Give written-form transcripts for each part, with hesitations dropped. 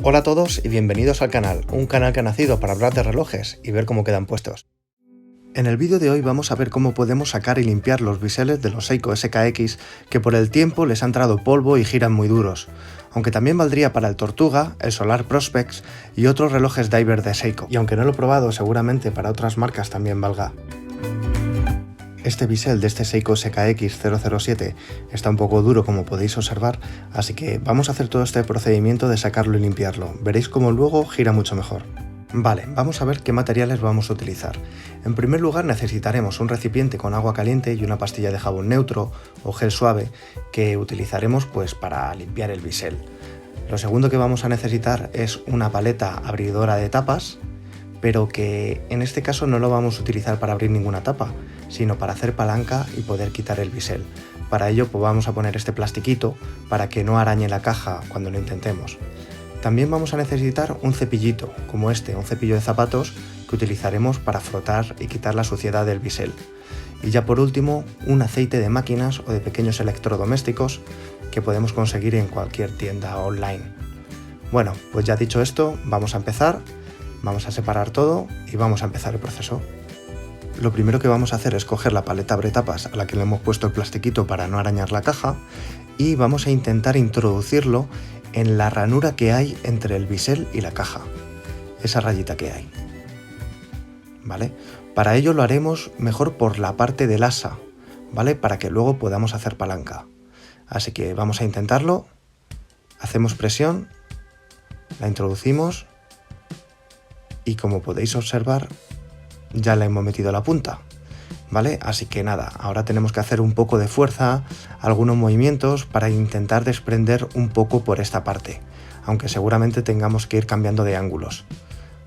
Hola a todos y bienvenidos al canal, un canal que ha nacido para hablar de relojes y ver cómo quedan puestos. En el vídeo de hoy vamos a ver cómo podemos sacar y limpiar los biseles de los Seiko SKX que por el tiempo les ha entrado polvo y giran muy duros, aunque también valdría para el Tortuga, el Solar Prospex y otros relojes diver de Seiko, y aunque no lo he probado seguramente para otras marcas también valga. Este bisel de este Seiko SKX 007 está un poco duro, como podéis observar, así que vamos a hacer todo este procedimiento de sacarlo y limpiarlo. Veréis cómo luego gira mucho mejor. Vale, vamos a ver qué materiales vamos a utilizar. En primer lugar necesitaremos un recipiente con agua caliente y una pastilla de jabón neutro o gel suave que utilizaremos pues para limpiar el bisel. Lo segundo que vamos a necesitar es una paleta abridora de tapas, pero que en este caso no lo vamos a utilizar para abrir ninguna tapa, sino para hacer palanca y poder quitar el bisel. Para ello pues vamos a poner este plastiquito para que no arañe la caja cuando lo intentemos. También vamos a necesitar un cepillito, como este, un cepillo de zapatos que utilizaremos para frotar y quitar la suciedad del bisel. Y ya por último, un aceite de máquinas o de pequeños electrodomésticos que podemos conseguir en cualquier tienda online. Bueno, pues ya dicho esto, vamos a empezar. Vamos a separar todo y vamos a empezar el proceso. Lo primero que vamos a hacer es coger la paleta abretapas a la que le hemos puesto el plastiquito para no arañar la caja y vamos a intentar introducirlo en la ranura que hay entre el bisel y la caja, esa rayita que hay, ¿vale? Para ello lo haremos mejor por la parte del asa, ¿vale? Para que luego podamos hacer palanca. Así que vamos a intentarlo, hacemos presión, la introducimos y como podéis observar ya le hemos metido la punta, ¿vale? Así que nada, ahora tenemos que hacer un poco de fuerza, algunos movimientos para intentar desprender un poco por esta parte, aunque seguramente tengamos que ir cambiando de ángulos,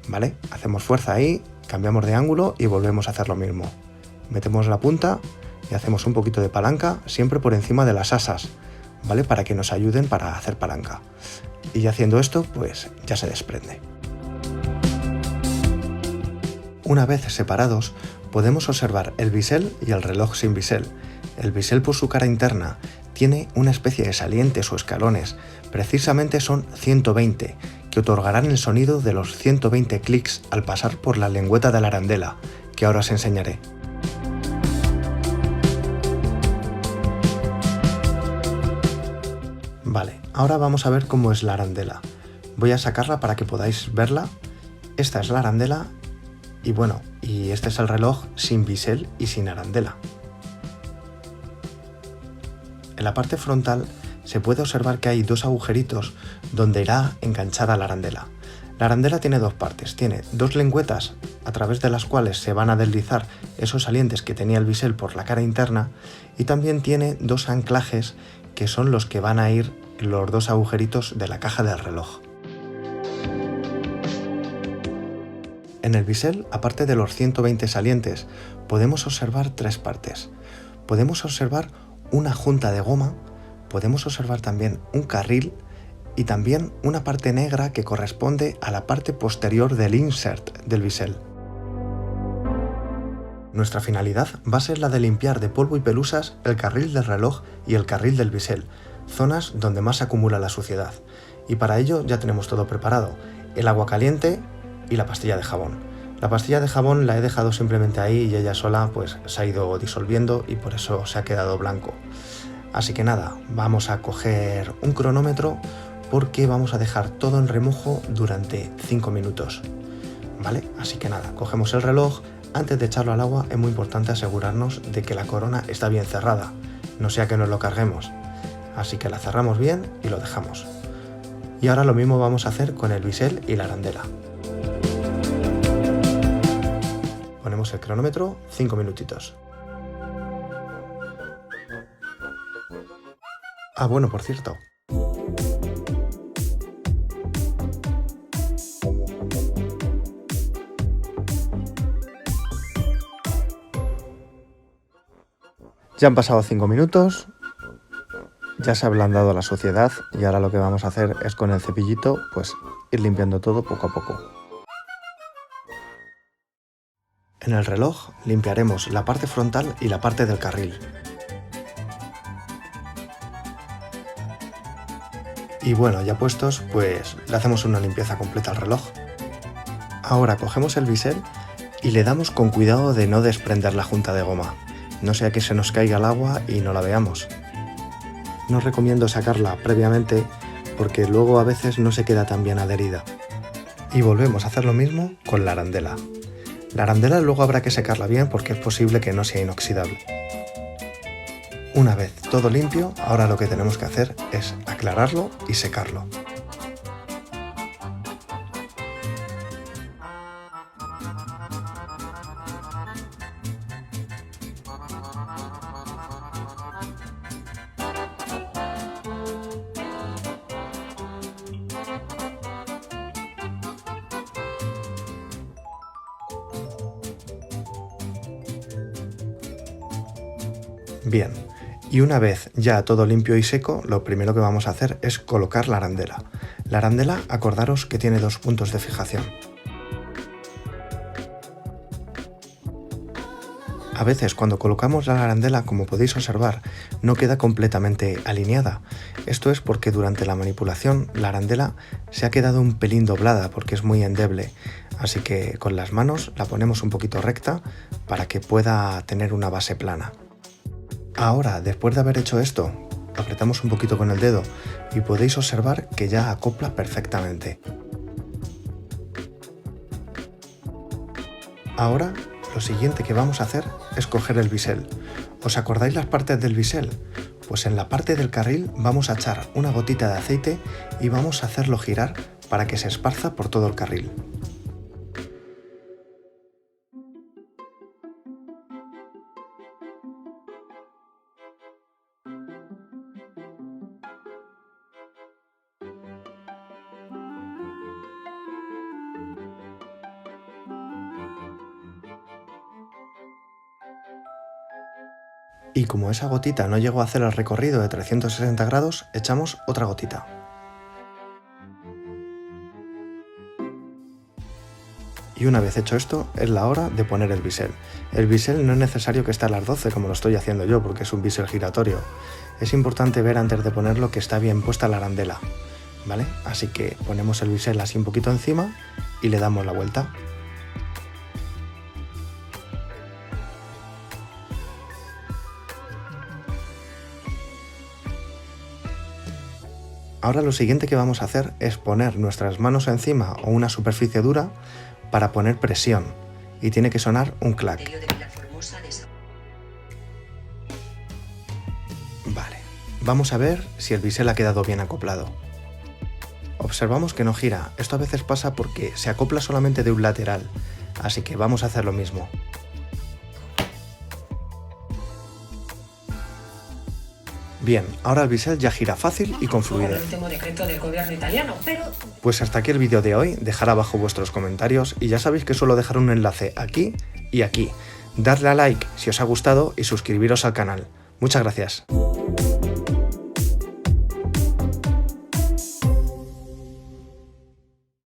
¿vale? Hacemos fuerza ahí, cambiamos de ángulo y volvemos a hacer lo mismo. Metemos la punta y hacemos un poquito de palanca, siempre por encima de las asas, ¿vale? Para que nos ayuden para hacer palanca. Y haciendo esto, pues ya se desprende. Una vez separados, podemos observar el bisel y el reloj sin bisel. El bisel por su cara interna tiene una especie de salientes o escalones, precisamente son 120, que otorgarán el sonido de los 120 clics al pasar por la lengüeta de la arandela, que ahora os enseñaré. Vale, ahora vamos a ver cómo es la arandela. Voy a sacarla para que podáis verla. Esta es la arandela. Y bueno, y este es el reloj sin bisel y sin arandela. En la parte frontal se puede observar que hay dos agujeritos donde irá enganchada la arandela. La arandela tiene dos partes, tiene dos lengüetas a través de las cuales se van a deslizar esos salientes que tenía el bisel por la cara interna y también tiene dos anclajes que son los que van a ir en los dos agujeritos de la caja del reloj. En el bisel, aparte de los 120 salientes, podemos observar tres partes. Podemos observar una junta de goma, podemos observar también un carril y también una parte negra que corresponde a la parte posterior del insert del bisel. Nuestra finalidad va a ser la de limpiar de polvo y pelusas el carril del reloj y el carril del bisel, zonas donde más se acumula la suciedad. Y para ello ya tenemos todo preparado, el agua caliente y la pastilla de jabón. La pastilla de jabón la he dejado simplemente ahí y ella sola pues se ha ido disolviendo y por eso se ha quedado blanco. Así que nada, vamos a coger un cronómetro porque vamos a dejar todo en remojo durante 5 minutos, ¿vale? Así que nada, cogemos el reloj. Antes de echarlo al agua es muy importante asegurarnos de que la corona está bien cerrada, no sea que nos lo carguemos. Así que la cerramos bien y lo dejamos. Y ahora lo mismo vamos a hacer con el bisel y la arandela. Ponemos el cronómetro, 5 minutitos. Ah, bueno, por cierto. Ya han pasado 5 minutos, ya se ha ablandado la suciedad y ahora lo que vamos a hacer es con el cepillito pues ir limpiando todo poco a poco. En el reloj limpiaremos la parte frontal y la parte del carril. Y bueno, ya puestos, pues le hacemos una limpieza completa al reloj. Ahora cogemos el bisel y le damos con cuidado de no desprender la junta de goma, no sea que se nos caiga el agua y no la veamos. No recomiendo sacarla previamente porque luego a veces no se queda tan bien adherida. Y volvemos a hacer lo mismo con la arandela. La arandela luego habrá que secarla bien porque es posible que no sea inoxidable. Una vez todo limpio, ahora lo que tenemos que hacer es aclararlo y secarlo. Bien, y una vez ya todo limpio y seco, lo primero que vamos a hacer es colocar la arandela. La arandela, acordaros que tiene 2 puntos de fijación. A veces cuando colocamos la arandela, como podéis observar, no queda completamente alineada. Esto es porque durante la manipulación la arandela se ha quedado un pelín doblada porque es muy endeble. Así que con las manos la ponemos un poquito recta para que pueda tener una base plana. Ahora, después de haber hecho esto, apretamos un poquito con el dedo y podéis observar que ya acopla perfectamente. Ahora, lo siguiente que vamos a hacer es coger el bisel. ¿Os acordáis las partes del bisel? Pues en la parte del carril vamos a echar una gotita de aceite y vamos a hacerlo girar para que se esparza por todo el carril. Y como esa gotita no llegó a hacer el recorrido de 360 grados, echamos otra gotita. Y una vez hecho esto, es la hora de poner el bisel. El bisel no es necesario que esté a las 12 como lo estoy haciendo yo, porque es un bisel giratorio. Es importante ver antes de ponerlo que está bien puesta la arandela, ¿vale? Así que ponemos el bisel así un poquito encima y le damos la vuelta. Ahora lo siguiente que vamos a hacer es poner nuestras manos encima o una superficie dura para poner presión y tiene que sonar un clac. Vale, vamos a ver si el bisel ha quedado bien acoplado. Observamos que no gira, esto a veces pasa porque se acopla solamente de un lateral, así que vamos a hacer lo mismo. Bien, ahora el bisel ya gira fácil y con fluidez. Pues hasta aquí el vídeo de hoy, dejad abajo vuestros comentarios y ya sabéis que suelo dejar un enlace aquí y aquí. Dadle a like si os ha gustado y suscribiros al canal. Muchas gracias.